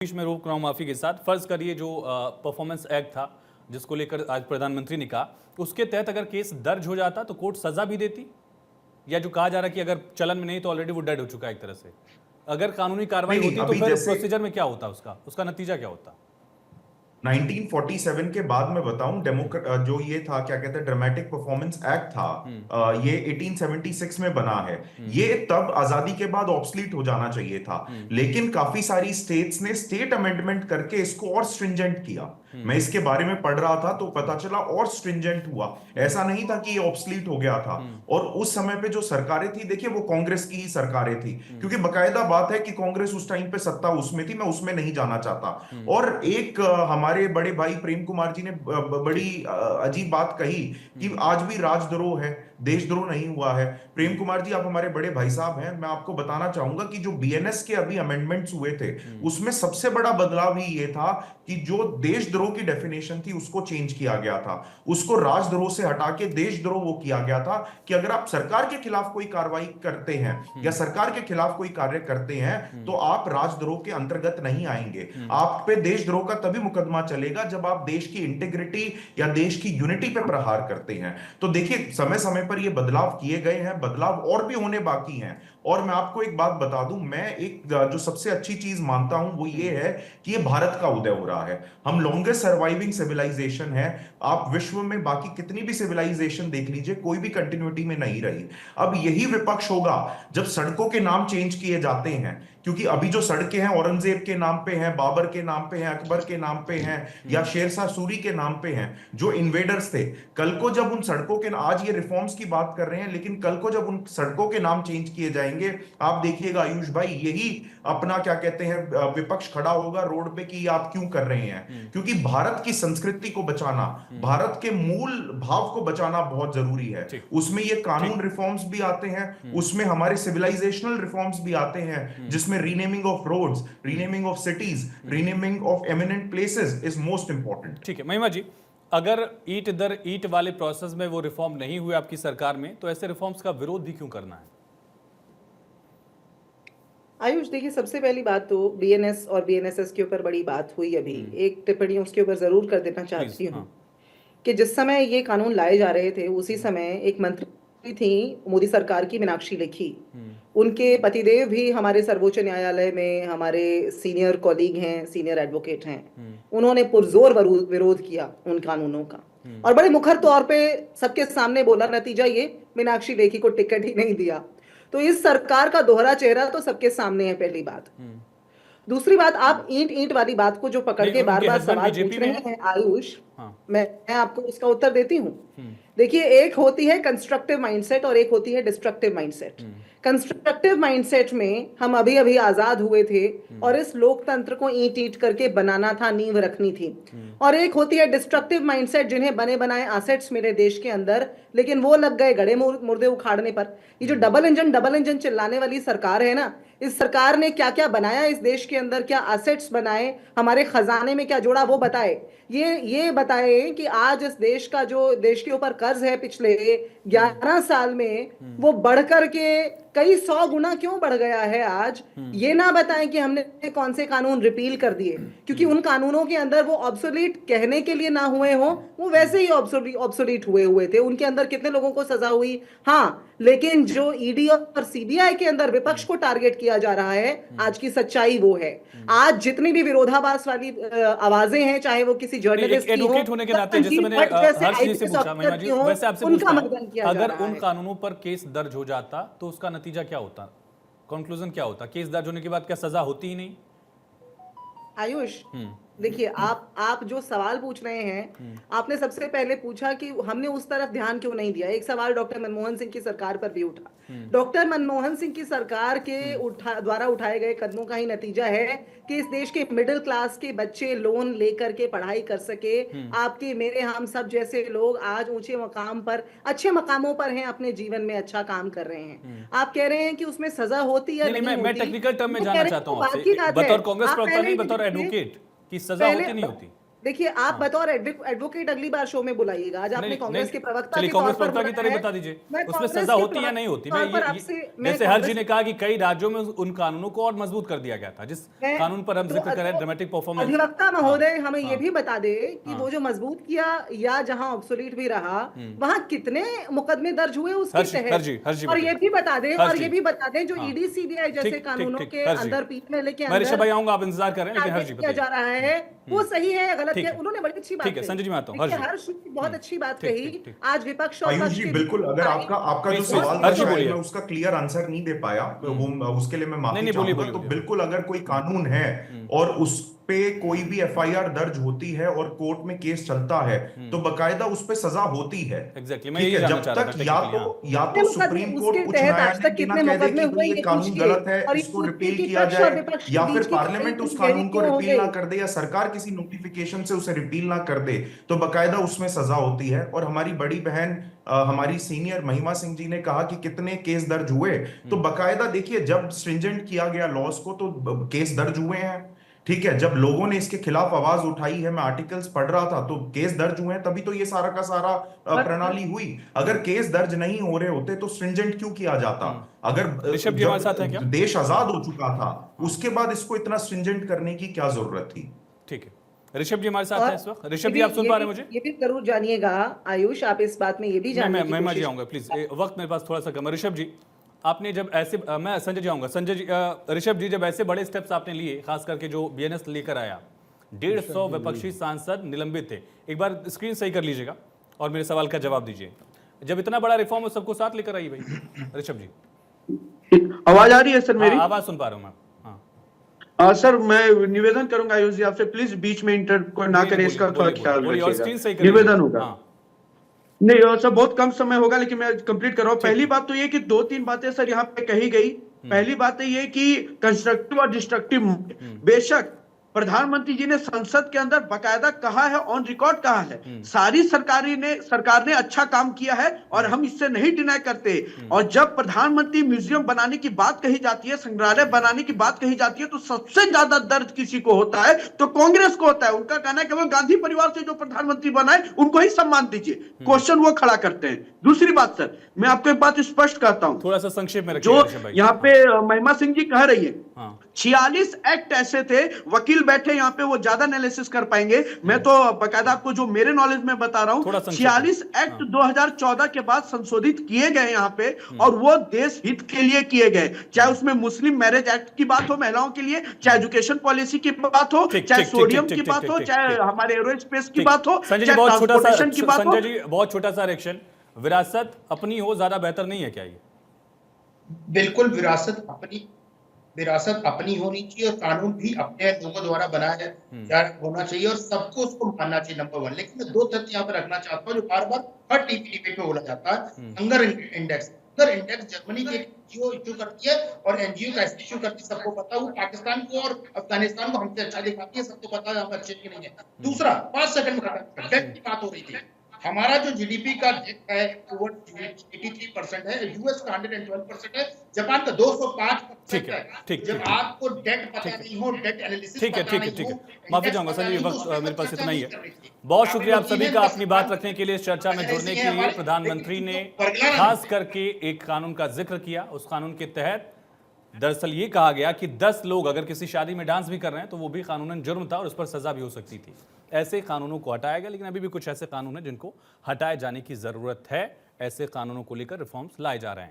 बीच में रोक रहा हूं माफी के साथ। फर्ज करिए जो परफॉर्मेंस एक्ट था जिसको लेकर आज प्रधानमंत्री ने कहा, उसके तहत अगर केस दर्ज हो जाता तो कोर्ट सजा भी देती, या जो कहा जा रहा है कि अगर चलन में नहीं तो ऑलरेडी वो डेड हो चुका है एक तरह से, अगर कानूनी कार्रवाई नहीं होती तो अभी फिर जैसे प्रोसीजर में क्या होता, उसका नतीजा क्या होता? 1947 के बाद मैं बताऊं जो ये था क्या कहते हैं ड्रामेटिक परफॉर्मेंस एक्ट था। ये 1876 में बना है। ये तब आजादी के बाद ऑब्सलीट हो जाना चाहिए था, लेकिन काफी सारी स्टेट्स ने स्टेट अमेंडमेंट करके इसको और स्ट्रिंजेंट किया। मैं इसके बारे में पढ़ रहा था तो पता चला और स्ट्रिंजेंट हुआ। ऐसा नहीं था कि ये ऑब्सलीट हो गया था। और उस समय पे जो सरकारें थी, देखिए वो कांग्रेस की ही सरकारें थी, क्योंकि बकायदा बात है कि कांग्रेस उस टाइम पे सत्ता उसमें थी, मैं उसमें नहीं जाना चाहता। और एक हमारे बड़े भाई प्रेम कुमार जी ने बड़ी अजीब बात कही कि आज भी राजद्रोह है, देशद्रोह नहीं हुआ है। प्रेम कुमार जी, आप हमारे बड़े भाई साहब हैं, मैं आपको बताना चाहूंगा कि जो बीएनएस के अभी अमेंडमेंट्स हुए थे उसमें सबसे बड़ा बदलाव ही ये था कि जो देशद्रोह की डेफिनेशन थी उसको चेंज किया गया था। उसको राजद्रोह से हटा के देशद्रोह वो किया गया था कि अगर आप सरकार के खिलाफ कोई कार्रवाई करते हैं या सरकार के खिलाफ कोई कार्य करते हैं तो आप राजद्रोह के अंतर्गत नहीं आएंगे। आप पे देशद्रोह का तभी मुकदमा चलेगा जब आप देश की इंटीग्रिटी या देश की यूनिटी पे प्रहार करते हैं। तो देखिए, समय समय पर ये बदलाव किए गए हैं, बदलाव और भी होने बाकी हैं। और मैं आपको एक बात बता दूं, मैं एक जो सबसे अच्छी चीज मानता हूं वो ये है कि ये भारत का उदय हो रहा है। हम लॉन्गेस्ट सर्वाइविंग सिविलाइजेशन है। आप विश्व में बाकी कितनी भी सिविलाइजेशन देख लीजिए, कोई भी कंटिन्यूटी में नहीं रही। अब यही विपक्ष होगा जब सड़कों के नाम चेंज किए जाते हैं, क्योंकि अभी जो सड़कें हैं औरंगजेब के नाम पे हैं, बाबर के नाम पे हैं, अकबर के नाम पे हैं या शेरशाह सूरी के नाम पे हैं, जो इन्वेडर्स थे। कल को जब उन सड़कों के, आज ये रिफॉर्म्स की बात कर रहे हैं, लेकिन कल को जब उन सड़कों के नाम चेंज किए जाएंगे, आप देखिएगा आयुष भाई, यही अपना क्या कहते हैं विपक्ष खड़ा होगा रोड पे कि आप क्यों कर रहे हैं। क्योंकि भारत की संस्कृति को बचाना, भारत के मूल भाव को बचाना बहुत जरूरी है। उसमें ये कानून रिफॉर्म्स भी आते हैं, उसमें हमारे सिविलाइजेशनल रिफॉर्म्स भी आते हैं, जिसमें renaming of roads, renaming of cities, renaming of eminent places is most important. ठीक है महिमा जी, अगर ईंट दर ईंट वाले प्रोसेस में वो रिफॉर्म नहीं हुए आपकी सरकार में, तो ऐसे रिफॉर्म्स का विरोध भी क्यों करना है? आयुष, देखिए, सबसे पहली बात तो बीएनएस और बीएनएसएस के ऊपर बड़ी बात हुई। अभी एक टिप्पणी उसके ऊपर जरूर कर देना चाहती हूँ कि जिस समय ये कानून लाए जा रहे थे उसी समय एक मंत्री थी मोदी सरकार की, मीनाक्षी लेखी। उनके पतिदेव भी हमारे सर्वोच्च न्यायालय में हमारे सीनियर कॉलीग हैं, सीनियर एडवोकेट हैं। उन्होंने पुरजोर विरोध किया उन कानूनों का और बड़े मुखर तौर पे सबके सामने बोला, नतीजा ये मीनाक्षी लेखी को टिकट ही नहीं दिया। तो इस सरकार का दोहरा चेहरा तो सबके सामने है, पहली बात। दूसरी बात, आप ईंट ईंट वाली बात को जो पकड़ के बार बार सवाल पूछ रहे हैं आयुष, मैं आपको उसका उत्तर देती हूँ। देखिए, एक होती है कंस्ट्रक्टिव माइंडसेट और एक होती है डिस्ट्रक्टिव माइंडसेट। कंस्ट्रक्टिव माइंडसेट में हम अभी अभी आजाद हुए थे और इस लोकतंत्र को ईंट ईंट करके बनाना था, नींव रखनी थी। और एक होती है डिस्ट्रक्टिव माइंडसेट, जिन्हें बने बनाए एसेट्स मिले देश के अंदर, लेकिन वो लग गए गड़े मुर्दे उखाड़ने पर। ये जो डबल इंजन चिल्लाने वाली सरकार है ना, इस सरकार ने क्या क्या बनाया इस देश के अंदर, क्या एसेट्स बनाए, हमारे खजाने में क्या जोड़ा, वो बताए। ये बताए कि आज इस देश का जो देश के ऊपर कर्ज है पिछले 11 साल में, वो बढ़कर के कई 100 गुना क्यों बढ़ गया है आज। ये ना बताएं कि हमने कौन से कानून रिपील कर दिए, क्योंकि उन कानूनों के अंदर वो ऑब्सोलीट कहने के लिए ना हुए हो, वो वैसे ही ऑब्सोलीट हुए थे। उनके अंदर कितने लोगों को सजा हुई, हाँ, लेकिन जो ईडी और सीबीआई के अंदर विपक्ष को टारगेट किया जा रहा है, आज की सच्चाई वो है। आज जितनी भी विरोधाभास वाली आवाजें हैं, चाहे वो किसी जर्नलिस्ट की हो, होने के नाते, जैसे मैंने हर्ष जी से पूछा, महिमा जी वैसे आपसे पूछता हूं, अगर उन कानूनों पर केस दर्ज हो जाता तो उसका नतीजा क्या होता, कंक्लूजन क्या होता? केस दर्ज होने के बाद क्या सजा होती ही नहीं? आयुष, देखिए, आप जो सवाल पूछ रहे हैं, आपने सबसे पहले पूछा कि हमने उस तरफ ध्यान क्यों नहीं दिया। एक सवाल डॉक्टर मनमोहन सिंह की सरकार पर भी उठा। डॉक्टर मनमोहन सिंह की सरकार के द्वारा उठाए गए कदमों का ही नतीजा है कि इस देश के मिडिल क्लास के बच्चे लोन लेकर के पढ़ाई कर सके। आपके मेरे हम सब जैसे लोग आज ऊंचे मकाम पर, अच्छे मकामों पर हैं, अपने जीवन में अच्छा काम कर रहे हैं। आप कह रहे हैं कि उसमें सजा होती या नहीं होती? मैं टेक्निकल टर्म में जानना चाहता हूं आपसे, बतौर कांग्रेस प्रवक्ता नहीं, बतौर एडवोकेट, की सजा होती नहीं होती? देखिए, आप बतौर एडवोकेट अगली बार शो में बुलाइएगा। आज आपने नहीं कांग्रेस नहीं के प्रवक्ता चलिए के तौर कांग्रेस पर प्रवक्ता की बुलाया तरह है। बता दीजिए मैं उसमें कांग्रेस सजा के होती है या नहीं होती। प्रवक्ता मैं के तौर पर ये आपसे मैं जैसे हर्ष जी कांग्रेस ने कहा कि कई राज्यों में उन कानूनों को और मजबूत कर दिया गया था, जिस मैं कानून पर हम तो जिक्र करें ड्रामेटिक परफॉर्मेंस। अधिवक्ता महोदय हमें ये हाँ भी बता दे कि हाँ वो जो मजबूत किया या जहां ऑब्सोलीट भी रहा, वहां कितने मुकदमे दर्ज हुए उसके तहत, हर्ष जी और ये बताइए। भी बता दें हर्ष और ये जी भी बता दें जो हाँ ईडी सीबीआई जैसे ठीक ठीक कानूनों ठीक के हर्ष जी अंदर पीएमएलए के मैं ऋषभ अंदर भाई आऊंगा, आप इंतजार कर रहे हैं, लेकिन हर्ष जी किया जा बताइए। रहा है वो सही है या गलत ठीक है। है उन्होंने बड़ी अच्छी बात ठीक है कही। संजय जी मैं आता हूँ। देखिए, हर्ष हर्ष ने बहुत अच्छी बात जी ठीक कही। ठीक ठीक आज विपक्ष और आयुष पक्ष जी के बिल्कुल, अगर आपका जो प्लीज सवाल हर्ष जी था शायद बोलिए। मैं उसका क्लियर आंसर नहीं दे पाया, वो उसके लिए मैं नहीं माफी नहीं बोलिए चाहूंगा। बोलिए तो बोलिए। बिल्कुल अगर कोई कानून है और उस पे कोई भी एफआईआर दर्ज होती है और कोर्ट में केस चलता है, तो बकायदा उस पे सजा होती है। एग्जैक्टली मैं ठीक यही है, जानना जब चाह रहा था तक टेक्निकली। हाँ या कितने तो मुकदमे सुप्रीम उसके कोर्ट उच्च तहत आज न्यायालय तक बिना कितने कह दे मुकदमे कि हुए भाई ये ये कानून पूछिए। गलत है, और ये इसको पूछिए रिपील कि किया पक्ष और जाए, विपक्ष के या फिर बीच की कहानी पार्लियामेंट उस इतनी गहरी कानून को क्यों हो रिपील ना गई। कर दे, या सरकार किसी नोटिफिकेशन से उसे रिपील ना कर दे, तो बकायदा उसमें सजा होती है। और हमारी बड़ी बहन हमारी सीनियर महिमा सिंह जी ने कहा कि कितने केस दर्ज हुए, तो बकायदा देखिए जब स्ट्रिंजेंट किया गया लॉस को तो केस दर्ज हुए हैं। ठीक है, जब लोगों ने इसके खिलाफ आवाज उठाई है, मैं आर्टिकल्स पढ़ रहा था, तो केस दर्ज हुए हैं, तभी तो ये सारा का सारा प्रणाली हुई। अगर केस दर्ज नहीं हो रहे होते तो स्ट्रिंजेंट क्यों किया जाता? अगर ऋषभ जी हमारे साथ हैं क्या? जब देश आजाद हो चुका था, हाँ उसके बाद इसको इतना स्ट्रिंजेंट करने की क्या जरूरत थी? ठीक है ऋषभ जी हमारे साथ और हैं इस वक्त। ऋषभ जी आप सुन पा रहे हैं मुझे? ये भी जरूर जानिएगा आयुष, आप इस बात में ये भी जानने की मैं जी कोशिश आऊंगा प्लीज, वक्त मेरे पास थोड़ा सा कम है। ऋषभ जी आपने जब ऐसे मैं संजय जी आऊंगा। संजय जी ऋषभ जी जब ऐसे बड़े स्टेप्स आपने लिए, खास करके जो बीएनएस लेकर आया, 150 विपक्षी सांसद निलंबित थे। एक बार स्क्रीन सही कर लीजिएगा और मेरे सवाल का जवाब दीजिए। जब इतना बड़ा रिफॉर्म है सबको साथ लेकर आई भाई ऋषभ जी। आवाज आ रही है सर मेरी? आवाज सुन पा रहा हूं मैं। हाँ सर मैं निवेदन करूंगा आयुष जी आपसे, प्लीज बीच में इंटर को ना करें, इसका थोड़ा ख्याल और स्क्रीन सही रखिएगा, निवेदन होगा। हाँ नहीं सर बहुत कम समय होगा, लेकिन मैं कंप्लीट कर रहा हूँ। पहली बात तो ये कि दो तीन बातें सर यहाँ पे कही गई। पहली बात ये कि कंस्ट्रक्टिव और डिस्ट्रक्टिव, बेशक प्रधानमंत्री जी ने संसद के अंदर बकायदा कहा है, ऑन रिकॉर्ड कहा है, सारी सरकार ने अच्छा काम किया है और हम इससे नहीं डिनाई करते। और जब प्रधानमंत्री म्यूजियम बनाने की बात कही जाती है, संग्रहालय बनाने की बात कही जाती है, तो सबसे ज्यादा दर्द किसी को होता है तो कांग्रेस को होता है। उनका कहना है कि वो गांधी परिवार से जो प्रधानमंत्री बनाए उनको ही सम्मान दीजिए, क्वेश्चन वो खड़ा करते हैं। दूसरी बात सर, मैं आपको एक बात स्पष्ट करता हूं, थोड़ा सा संक्षेप में जो रखिए। यहाँ पे महिमा सिंह जी कह रही है, हाँ 46 एक्ट ऐसे थे, वकील बैठे यहाँ पे वो ज्यादा एनालिसिस कर पाएंगे, मैं तो बकायदा आपको जो मेरे नॉलेज में बता रहा हूं। 46 एक्ट 2014 के बाद संशोधित किए गए यहाँ पे, और वो देश हित के लिए किए गए। चाहे उसमें मुस्लिम मैरिज एक्ट की बात हो महिलाओं के लिए, चाहे एजुकेशन पॉलिसी की बात हो, चाहे सोडियम की बात हो, चाहे हमारे एरोस्पेस की बात हो, संजय जी चाहे ट्रांसपोर्टेशन की बात हो। संजय जी बहुत छोटा सा रिएक्शन, विरासत अपनी हो ज्यादा बेहतर नहीं है क्या ये? बिल्कुल, विरासत अपनी होनी चाहिए और कानून भी अपने लोगों द्वारा बनाया होना चाहिए और सबको उसको मानना चाहिए, नंबर 1। लेकिन मैं दो तथ्य यहाँ पर रखना चाहता हूँ जो बार बार हर टीवी डिबेट में बोला जाता है। हंगर इंडेक्स जर्मनी की एनजीओ इश्यू करती है और एनजीओ का इश्यू करती है, सबको पता है। वो पाकिस्तान को और अफगानिस्तान को हमसे अच्छा दिखाती है, सबको पता है हम अच्छे की नहीं है। दूसरा 5 सेकंड में खत्म, डेट की बात हो रही थी। हमारा जो जीडीपी का डेट है वो 83% है, यूएस का 112% है, जापान का 205% है। ठीक जब आपको डेट पता नहीं हो, डेट एनालिसिस पता नहीं हो, माफी चाहूंगा संजय जी, वक्त मेरे पास इतना ही है। बहुत शुक्रिया आप सभी का अपनी बात रखने के लिए, इस चर्चा में जुड़ने के लिए। प्रधानमंत्री ने खास करके एक कानून का जिक्र किया। उस कानून के तहत दरअसल ये कहा गया कि 10 लोग अगर किसी शादी में डांस भी कर रहे हैं तो वो भी कानूनन जुर्म था और उस पर सजा भी हो सकती थी। ऐसे कानूनों को हटाया गया, लेकिन अभी भी कुछ ऐसे कानून हैं जिनको हटाए जाने की जरूरत है। ऐसे कानूनों को लेकर रिफॉर्म्स लाए जा रहे हैं।